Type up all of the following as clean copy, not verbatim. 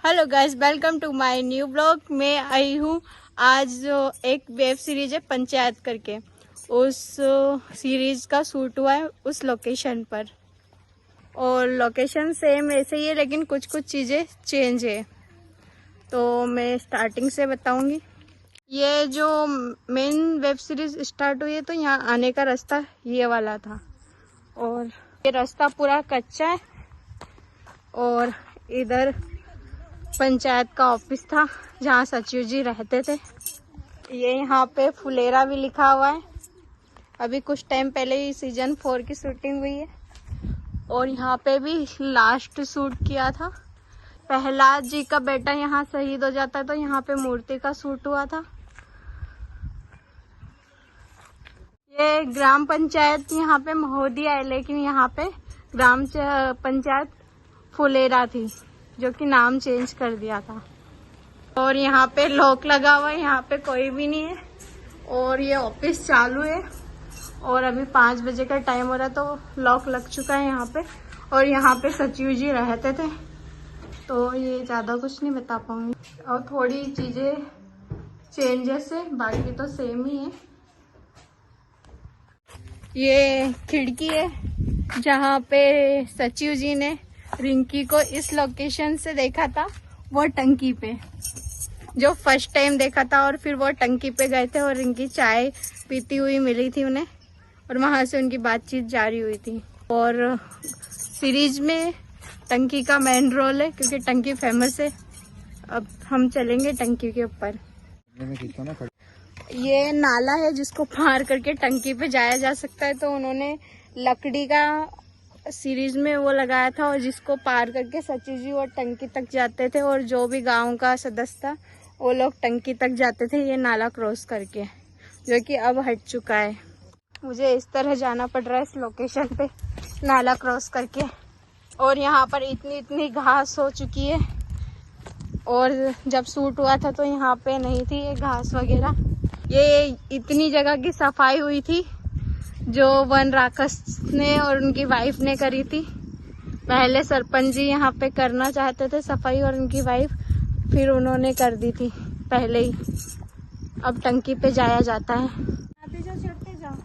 Hello guys, welcome to my new blog. मैं आई हूँ आज जो एक वेब सीरीज है पंचायत करके, उस सीरीज का शूट हुआ है उस लोकेशन पर। और लोकेशन सेम ऐसे ही है लेकिन कुछ कुछ चीज़ें चेंज है। तो मैं स्टार्टिंग से बताऊंगी। ये जो मेन वेब सीरीज स्टार्ट हुई है तो यहाँ आने का रास्ता ये वाला था और ये रास्ता पूरा कच्चा है। और इधर पंचायत का ऑफिस था जहाँ सचिव जी रहते थे। ये यहाँ पे फुलेरा भी लिखा हुआ है। अभी कुछ टाइम पहले ही सीजन 4 की शूटिंग हुई है और यहाँ पे भी लास्ट शूट किया था। प्रहलाद जी का बेटा यहाँ शहीद हो जाता है तो यहाँ पे मूर्ति का शूट हुआ था। ये ग्राम पंचायत यहाँ पे महोदिया है लेकिन यहाँ पे ग्राम पंचायत फुलेरा थी जो कि नाम चेंज कर दिया था। और यहाँ पे लॉक लगा हुआ है, यहाँ पे कोई भी नहीं है। और ये ऑफिस चालू है और अभी 5 बजे का टाइम हो रहा है तो लॉक लग चुका है यहाँ पे। और यहाँ पे सचिव जी रहते थे तो ये ज़्यादा कुछ नहीं बता पाऊंगी। और थोड़ी चीज़ें चेंजेस है, बाकी तो सेम ही है। ये खिड़की है जहाँ पे सचिव जी ने रिंकी को इस लोकेशन से देखा था, वो टंकी पे जो फर्स्ट टाइम देखा था। और फिर वो टंकी पे गए थे और रिंकी चाय पीती हुई मिली थी उन्हें और वहां से उनकी बातचीत जारी हुई थी। और सीरीज में टंकी का मेन रोल है क्योंकि टंकी फेमस है। अब हम चलेंगे टंकी के ऊपर। ये नाला है जिसको पार करके टंकी पे जाया जा सकता है। तो उन्होंने लकड़ी का सीरीज में वो लगाया था और जिसको पार करके सचिव जी और टंकी तक जाते थे और जो भी गांव का सदस्य था वो लोग टंकी तक जाते थे ये नाला क्रॉस करके, जो कि अब हट चुका है। मुझे इस तरह जाना पड़ रहा है इस लोकेशन पे नाला क्रॉस करके। और यहाँ पर इतनी घास हो चुकी है और जब शूट हुआ था तो यहाँ पे नहीं थी ये घास वगैरह। ये इतनी जगह की सफाई हुई थी जो वन राक्षस ने और उनकी वाइफ ने करी थी। पहले सरपंच जी यहाँ पे करना चाहते थे सफाई और उनकी वाइफ, फिर उन्होंने कर दी थी पहले ही। अब टंकी पे जाया जाता है। आते जाओ, चढ़ते जाओ।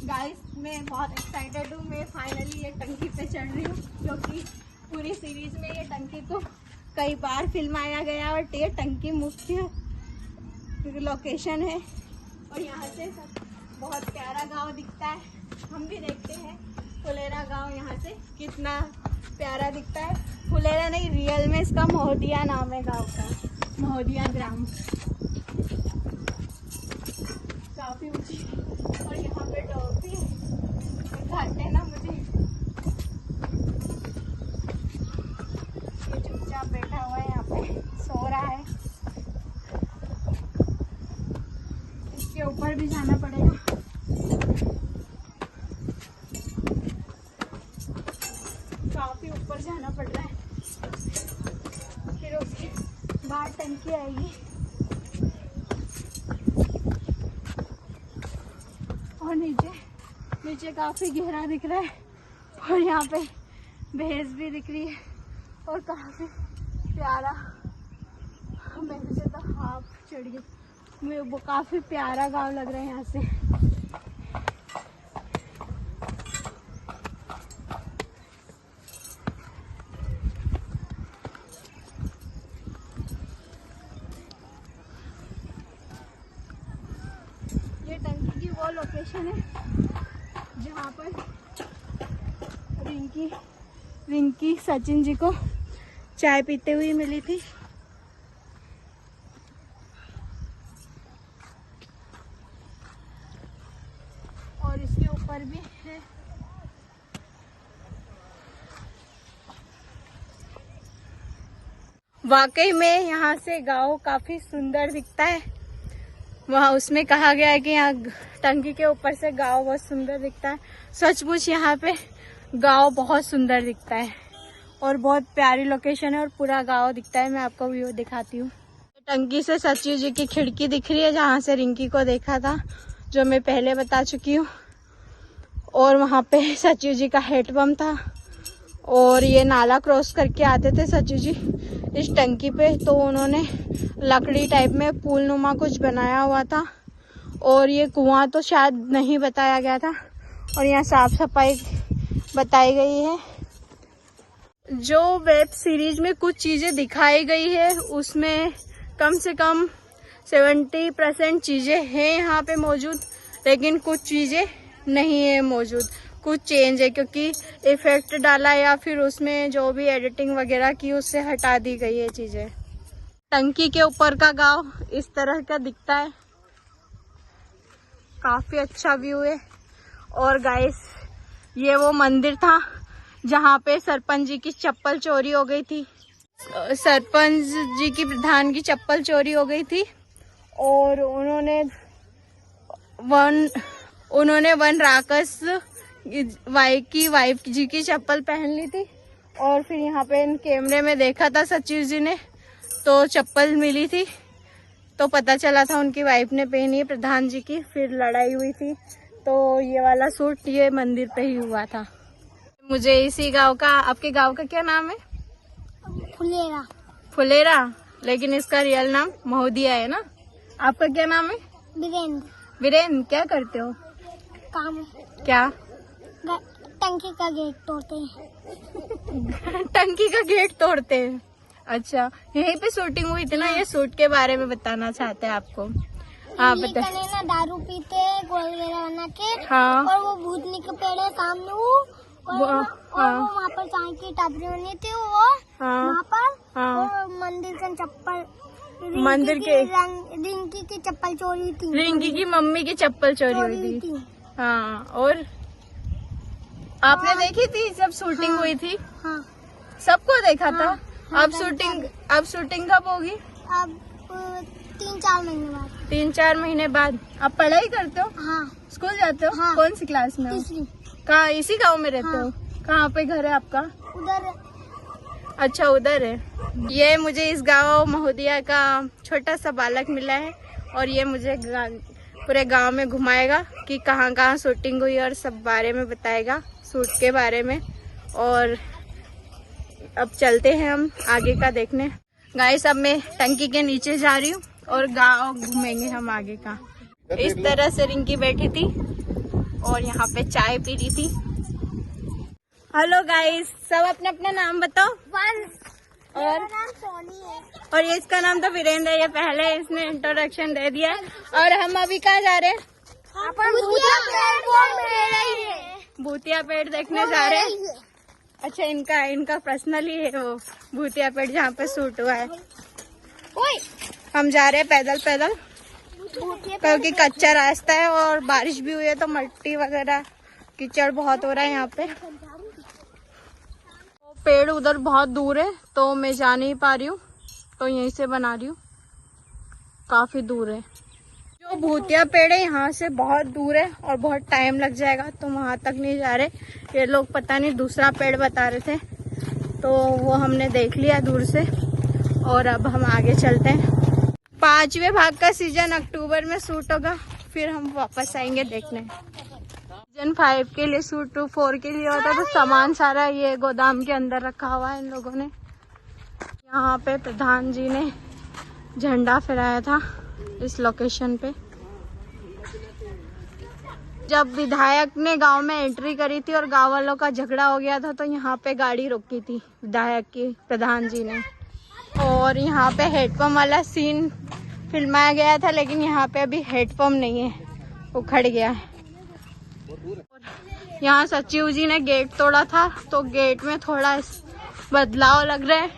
गाइस, मैं बहुत एक्साइटेड हूँ। मैं फाइनली ये टंकी पे चढ़ रही हूँ जो कि पूरी सीरीज में ये टंकी को कई बार फिल्माया गया और ये टंकी मुख्य लोकेशन है। और यहाँ से बहुत प्यारा गांव दिखता है। हम भी देखते हैं फुलेरा गांव यहाँ से कितना प्यारा दिखता है। फुलेरा नहीं, रियल में इसका महोदिया नाम है गांव का, महोदिया ग्राम। काफी ऊंची और यहाँ पे डॉग भी घाटे ना मुझे। ये चुपचाप बैठा हुआ है यहाँ पे, सो रहा है। इसके ऊपर भी जाना पड़ेगा। काफी ऊपर जाना पड़ रहा है। फिर उसके बाद टंकी आएगी और नीचे काफी गहरा दिख रहा है। और यहाँ पे भैंस भी दिख रही है और काफी प्यारा। मेरे से तो हाफ चढ़ गई। वो काफी प्यारा गांव लग रहा है यहाँ से। ये टंकी की वो लोकेशन है जहाँ पर रिंकी सचिन जी को चाय पीते हुए मिली थी। और इसके ऊपर भी है। वाकई में यहाँ से गांव काफी सुंदर दिखता है। वहाँ उसमें कहा गया है कि यहाँ टंकी के ऊपर से गांव बहुत सुंदर दिखता है। सचमुच यहाँ पे गांव बहुत सुंदर दिखता है और बहुत प्यारी लोकेशन है और पूरा गांव दिखता है। मैं आपको व्यू दिखाती हूँ। टंकी से सचिव जी की खिड़की दिख रही है जहाँ से रिंकी को देखा था, जो मैं पहले बता चुकी हूँ। और वहाँ पे सचिव जी का हेड पंप था और ये नाला क्रॉस करके आते थे सचिव जी इस टंकी पे, तो उन्होंने लकड़ी टाइप में पुल नुमा कुछ बनाया हुआ था। और ये कुआं तो शायद नहीं बताया गया था। और यहाँ साफ सफाई बताई गई है। जो वेब सीरीज में कुछ चीजें दिखाई गई है उसमें कम से कम 70% चीजें हैं यहाँ पे मौजूद, लेकिन कुछ चीजें नहीं है मौजूद, कुछ चेंज है क्योंकि इफेक्ट डाला या फिर उसमें जो भी एडिटिंग वगैरह की उससे हटा दी गई है चीजें। टंकी के ऊपर का गांव इस तरह का दिखता है, काफी अच्छा व्यू है। और गाइस ये वो मंदिर था जहाँ पे सरपंच जी की चप्पल चोरी हो गई थी। सरपंच जी की प्रधान की चप्पल चोरी हो गई थी और उन्होंने वन राकस वाइफ जी की चप्पल पहन ली थी। और फिर यहाँ पे कैमरे में देखा था सचिव जी ने, तो चप्पल मिली थी तो पता चला था उनकी वाइफ ने पहनी है प्रधान जी की। फिर लड़ाई हुई थी तो ये वाला सूट ये मंदिर पे ही हुआ था। मुझे इसी गांव का, आपके गांव का क्या नाम है? फुलेरा। फुलेरा, लेकिन इसका रियल नाम महोदिया है ना। आपका क्या नाम है? वीरेंद्र। वीरेंद्र, क्या करते हो? काम। क्या? टंकी का गेट तोड़ते हैं। टंकी का गेट तोड़ते हैं, अच्छा। यहीं पे शूटिंग हुई थी ना, ये शूट के बारे में बताना चाहते हैं आपको। हाँ बता। ना दारू पीते गोल वगैरह बना के। हाँ। और वो भूतनी के पेड़ है सामने वो, और हाँ। वो वहाँ पर चाय की टापरी बनी थी वो। हाँ। वहाँ पर। हाँ। और मंदिर का चप्पल, मंदिर के रिंकी की चप्पल चोरी थी। रिंकी की मम्मी की चप्पल चोरी हुई थी। हाँ। और आपने देखी थी जब शूटिंग हुई थी? हाँ। सबको देखा था। हाँ, अब शूटिंग कब होगी? अब 3-4 महीने बाद। 3-4 महीने बाद। आप पढ़ाई करते हो? हाँ। स्कूल जाते हो? हाँ। कौन सी क्लास में हो? 3री। कहाँ, इसी गांव में रहते हाँ। हो? कहाँ पे घर है आपका? उधर। अच्छा, उधर है। ये मुझे इस गांव महोदिया का छोटा सा बालक मिला है और ये मुझे पूरे गांव में घुमाएगा कि कहाँ कहाँ शूटिंग हुई और सब बारे में बताएगा, शूट के बारे में। और अब चलते हैं हम आगे का देखने। गाइस अब मैं टंकी के नीचे जा रही हूँ और गांव घूमेंगे हम आगे का। इस तरह से रिंकी बैठी थी और यहाँ पे चाय पी रही थी। हेलो गाइस, सब अपना अपना नाम बताओ। मेरा नाम सोनी है। और ये इसका नाम तो वीरेंद्र है, ये पहले इसने इंट्रोडक्शन दे दिया। और हम अभी कहाँ जा रहे हैं? भूतिया पेड़ देखने जा रहे हैं। अच्छा, इनका पर्सनली है वो भूतिया पेड़ जहाँ पे शूट हुआ है। हम जा रहे हैं पैदल पैदल क्योंकि कच्चा रास्ता है और बारिश भी हुई है तो मट्टी वगैरह कीचड़ बहुत हो रहा है यहाँ पे। पेड़ उधर बहुत दूर है तो मैं जा नहीं पा रही हूँ, तो यहीं से बना रही हूँ। काफी दूर है। जो भूतिया पेड़ है यहाँ से बहुत दूर है और बहुत टाइम लग जाएगा, तो वहाँ तक नहीं जा रहे। ये लोग पता नहीं दूसरा पेड़ बता रहे थे तो वो हमने देख लिया दूर से और अब हम आगे चलते हैं। 5वें भाग का सीजन अक्टूबर में शूट होगा, फिर हम वापस आएंगे देखने। सीजन 5 के लिए शूट 4 के लिए होता है, तो सामान सारा ये गोदाम के अंदर रखा हुआ है इन लोगों ने। यहाँ पे प्रधान जी ने झंडा फहराया था इस लोकेशन पे। जब विधायक ने गांव में एंट्री करी थी और गांव वालों का झगड़ा हो गया था तो यहाँ पे गाड़ी रोकी थी विधायक की, प्रधान जी ने। और यहाँ पे हेडपम्प वाला सीन फिल्माया गया था, लेकिन यहाँ पे अभी हेडपम्प नहीं है, उखड़ गया है। यहाँ सचिव जी ने गेट तोड़ा था तो गेट में थोड़ा बदलाव लग रहा है,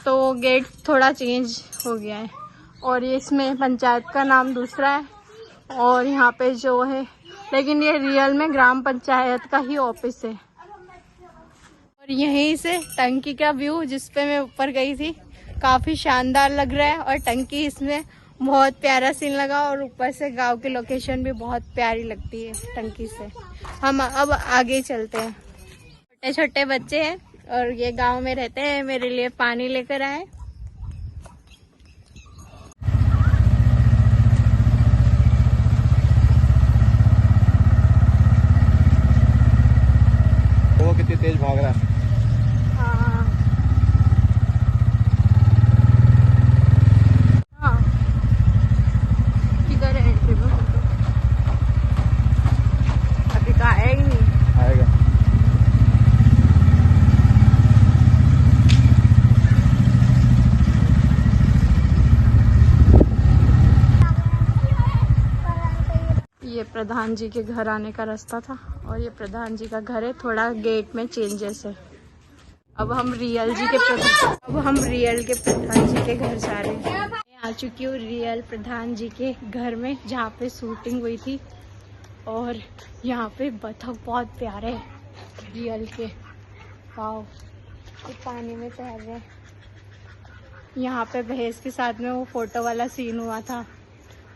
तो गेट थोड़ा चेंज हो गया है। और ये इसमें पंचायत का नाम दूसरा है और यहाँ पे जो है, लेकिन ये रियल में ग्राम पंचायत का ही ऑफिस है। और यहीं से टंकी का व्यू जिस पे मैं ऊपर गई थी काफी शानदार लग रहा है और टंकी इसमें बहुत प्यारा सीन लगा और ऊपर से गांव की लोकेशन भी बहुत प्यारी लगती है टंकी से। हम अब आगे चलते हैं। छोटे छोटे बच्चे हैं और ये गांव में रहते हैं, मेरे लिए पानी लेकर आए। वो कितनी तेज भाग रहा है। प्रधान जी के घर आने का रास्ता था और ये प्रधान जी का घर है। थोड़ा गेट में चेंजेस है। अब हम रियल के प्रधान जी के घर जा रहे हैं। मैं आ चुकी हूँ रियल प्रधान जी के घर में, जहाँ पे शूटिंग हुई थी। और यहाँ पे बतख बहुत प्यारे हैं रियल के। वाओ, ये पानी में तैर रहे हैं। यहाँ पे भैंस के साथ में वो फोटो वाला सीन हुआ था,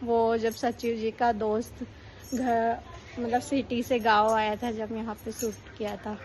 वो जब सचिव जी का दोस्त घर मतलब सिटी से गाँव आया था, जब यहाँ पे शूट किया था।